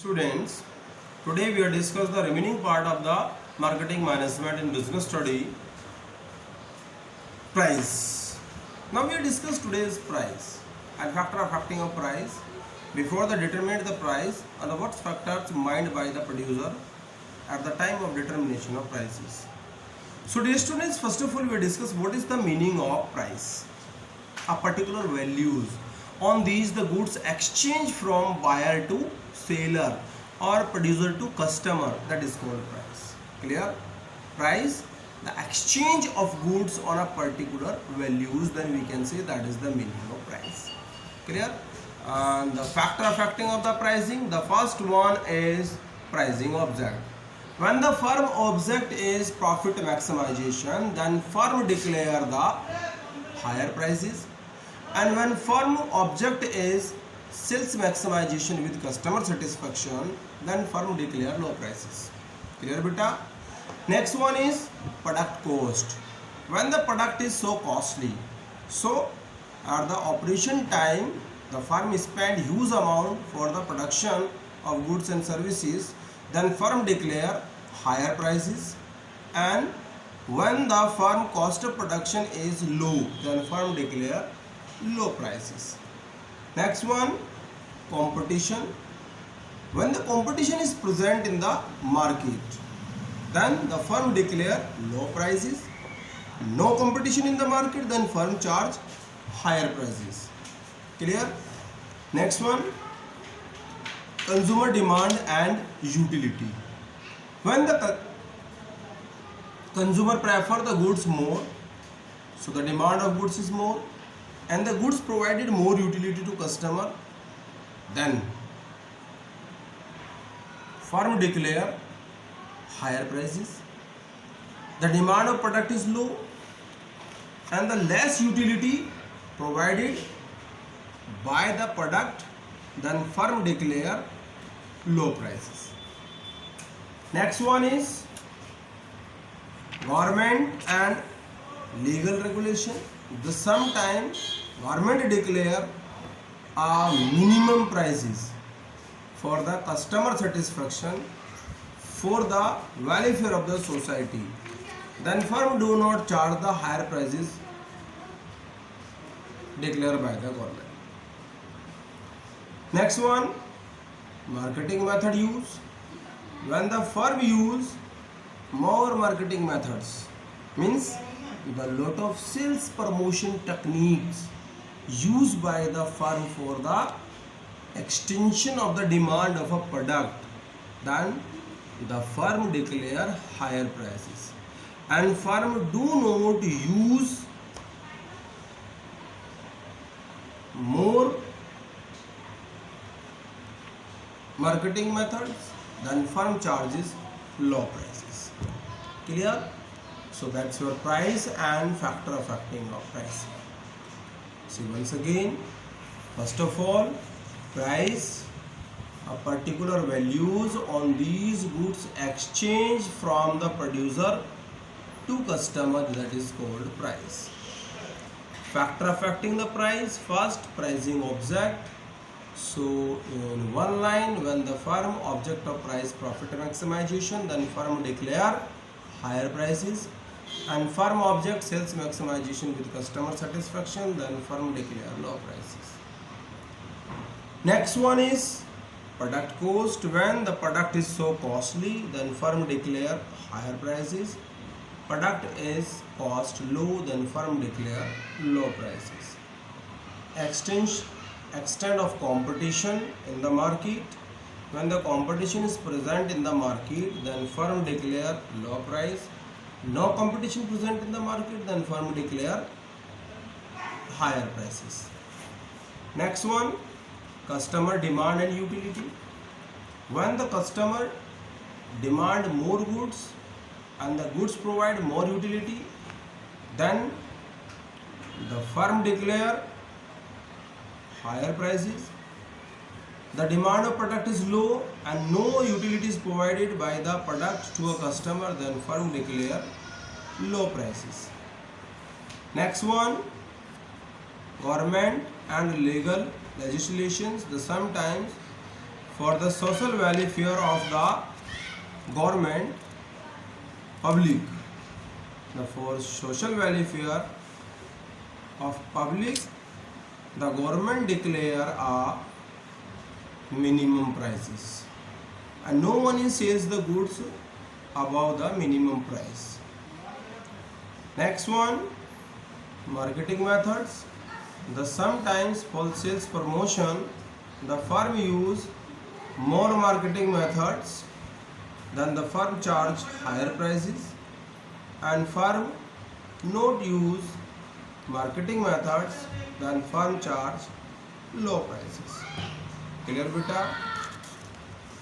Students, today we are discuss the remaining part of the marketing management in business study, price. Now we discuss today's price and factor affecting of price. Before the determine the price and what factors mind by the producer at the time of determination of prices. So dear students, first of all we discuss what is the meaning of price. A particular values on these the goods exchange from buyer to seller or producer to customer, that is called price. Clear? Price, the exchange of goods on a particular values, then we can say that is the meaning of price. Clear? And the factor affecting of the pricing, the first one is pricing object. When the firm object is profit maximization, then firm declare the higher prices, and when firm object is sales maximization with customer satisfaction, then firm declare low prices. Clear beta? Next one is product cost. When the product is so costly, so at the operation time the firm spend huge amount for the production of goods and services, then firm declare higher prices. And when the firm cost of production is low, then firm declare low prices. Next one, competition. When the competition is present in the market, then the firm declare low prices. No competition in the market, then firm charge higher prices. Clear? Next one, consumer demand and utility. When the consumer prefer the goods more, so the demand of goods is more, and the goods provided more utility to customer, then firm declare higher prices. The demand of product is low and the less utility provided by the product, then firm declare low prices. Next one is government and legal regulation. The sometimes government declare a minimum prices for the customer satisfaction, for the welfare of the society, then firm do not charge the higher prices declared by the government. Next one, marketing method use. When the firm use more marketing methods, means the lot of sales promotion techniques used by the firm for the extension of the demand of a product, then the firm declare higher prices. And firm do not use more marketing methods, then firm charges low prices. Clear? So that's your price and factor affecting of price. See once again, first of all, price, a particular values on these goods exchange from the producer to customer, that is called price. Factor affecting the price, first pricing object. So in one line, when the firm object of price profit maximization, then firm declare higher prices, and firm object sales maximization with customer satisfaction, then firm declare low prices. Next one is product cost. When the product is so costly, then firm declare higher prices. Product is cost low, then firm declare low prices. Extent of competition in the market. When the competition is present in the market, then firm declare low price. No competition present in the market, then firm declare higher prices. Next one, customer demand and utility. When the customer demand more goods and the goods provide more utility, then the firm declare higher prices. The demand of product is low and no utility is provided by the product to a customer, then firm declare low prices. Next one, government and legal legislations. The sometimes for the social welfare of the government public. For social welfare of public, the government declare a minimum prices, and no one sells the goods above the minimum price. Next one, marketing methods. The sometimes wholesale promotion, the firm use more marketing methods than the firm charge higher prices, and firm not use marketing methods than firm charge low prices. Clear beta?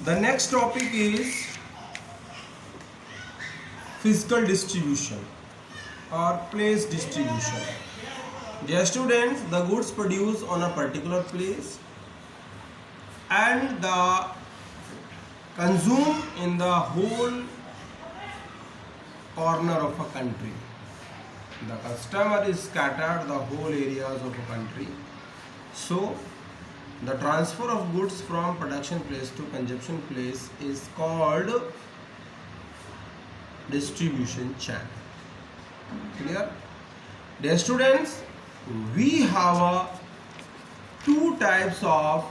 The next topic is physical distribution or place distribution. Dear students, the goods produced on a particular place and the consumed in the whole corner of a country. The customer is scattered the whole areas of a country. So, the transfer of goods from production place to consumption place is called distribution channel. Clear? Dear students, we have two types of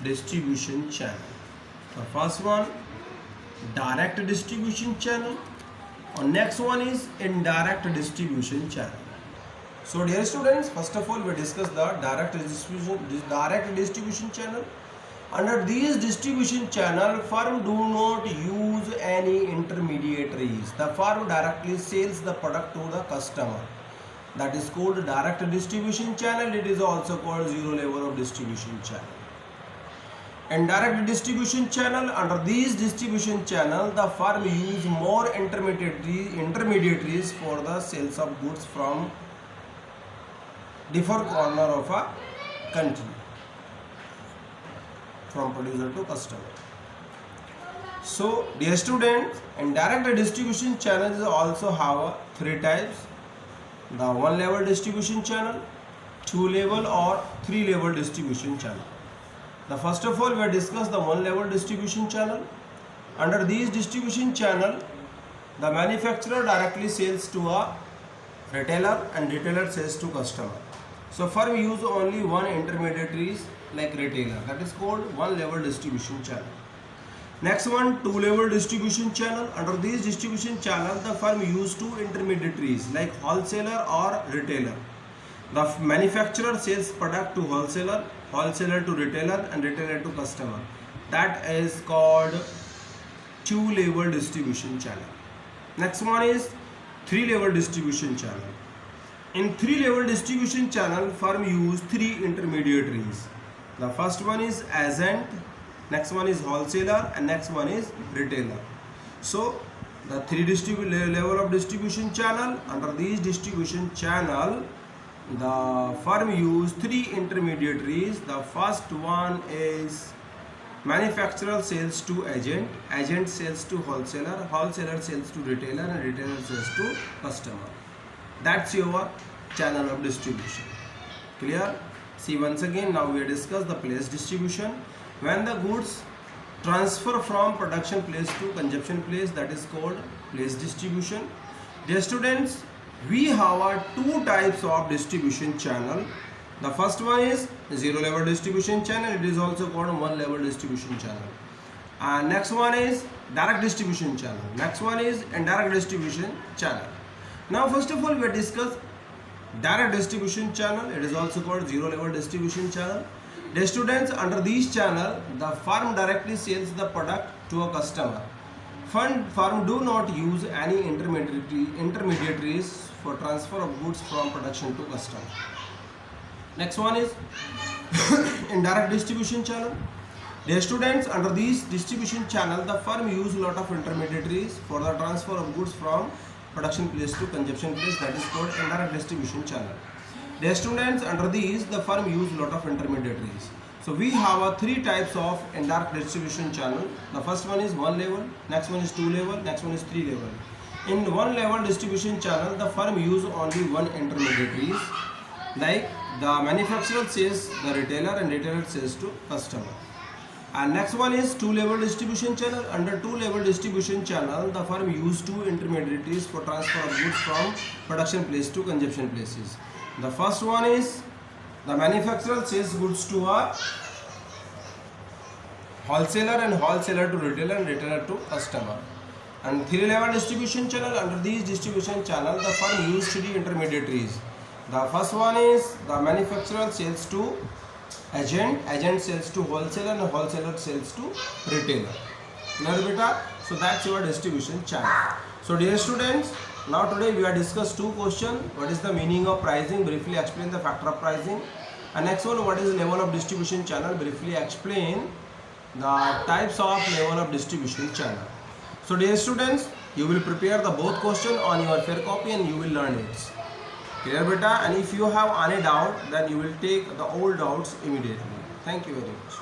distribution channel. The first one, direct distribution channel, and next one is indirect distribution channel. So dear students, first of all we discuss the direct distribution channel. Under these distribution channel, firm do not use any intermediaries. The firm directly sells the product to the customer. That is called direct distribution channel. It is also called zero level of distribution channel. Indirect distribution channel, under these distribution channel, the firm use more intermediaries for the sales of goods from different corner of a country, from producer to customer. So dear students, indirect distribution channels also have three types: the one level distribution channel, two level or three level distribution channel. The first of all we discuss the one level distribution channel. Under these distribution channel, the manufacturer directly sells to a retailer and retailer sells to customer. So firm use only one intermediaries like retailer. That is called one level distribution channel. Next one, two level distribution channel. Under these distribution channel, the firm use two intermediaries like wholesaler or retailer. The manufacturer sells product to wholesaler, wholesaler to retailer, and retailer to customer. That is called two level distribution channel. Next one is three level distribution channel. In three level distribution channel, firm use three intermediaries. The first one is agent, next one is wholesaler, and next one is retailer. So the three level of distribution channel, under these distribution channel, the firm use three intermediaries. The first one is manufacturer sells to agent, agent sells to wholesaler, wholesaler sells to retailer, and retailer sells to customer. That's your channel of distribution. Clear? See, once again, now we discuss the place distribution. When the goods transfer from production place to consumption place, that is called place distribution. Dear students, we have two types of distribution channel. The first one is zero level distribution channel. It is also called one level distribution channel. And next one is direct distribution channel. Next one is indirect distribution channel. Now first of all we discuss direct distribution channel. It is also called zero level distribution channel. The students, under these channel, the firm directly sells the product to a customer. Firm do not use any intermediaries for transfer of goods from production to customer. Next one is indirect distribution channel. Dear students, under these distribution channel, the firm use a lot of intermediaries for the transfer of goods from production place to consumption place. That is called indirect distribution channel. Dear students, under these, the firm use a lot of intermediaries. So we have three types of indirect distribution channel. The first one is one level, next one is two level, next one is three level. In one level distribution channel, the firm use only one intermediaries, like the manufacturer sells the retailer and retailer sells to customer. And next one is two-level distribution channel. Under two-level distribution channel, the firm use two intermediaries for transfer of goods from production place to consumption places. The first one is the manufacturer sells goods to a wholesaler and wholesaler to retailer and retailer to customer. And three-level distribution channel. Under these distribution channel, the firm use three intermediaries. The first one is the manufacturer sells to agent, agent sells to wholesaler, and wholesaler sells to retailer. Clear beta? So that's your distribution channel. So dear students, now today we are discuss two questions. What is the meaning of pricing? Briefly explain the factor of pricing. And next one, what is level of distribution channel? Briefly explain the types of level of distribution channel. So dear students, you will prepare the both question on your fair copy and you will learn it. Clear beta? And if you have any doubt, then you will take the old doubts immediately. Thank you very much.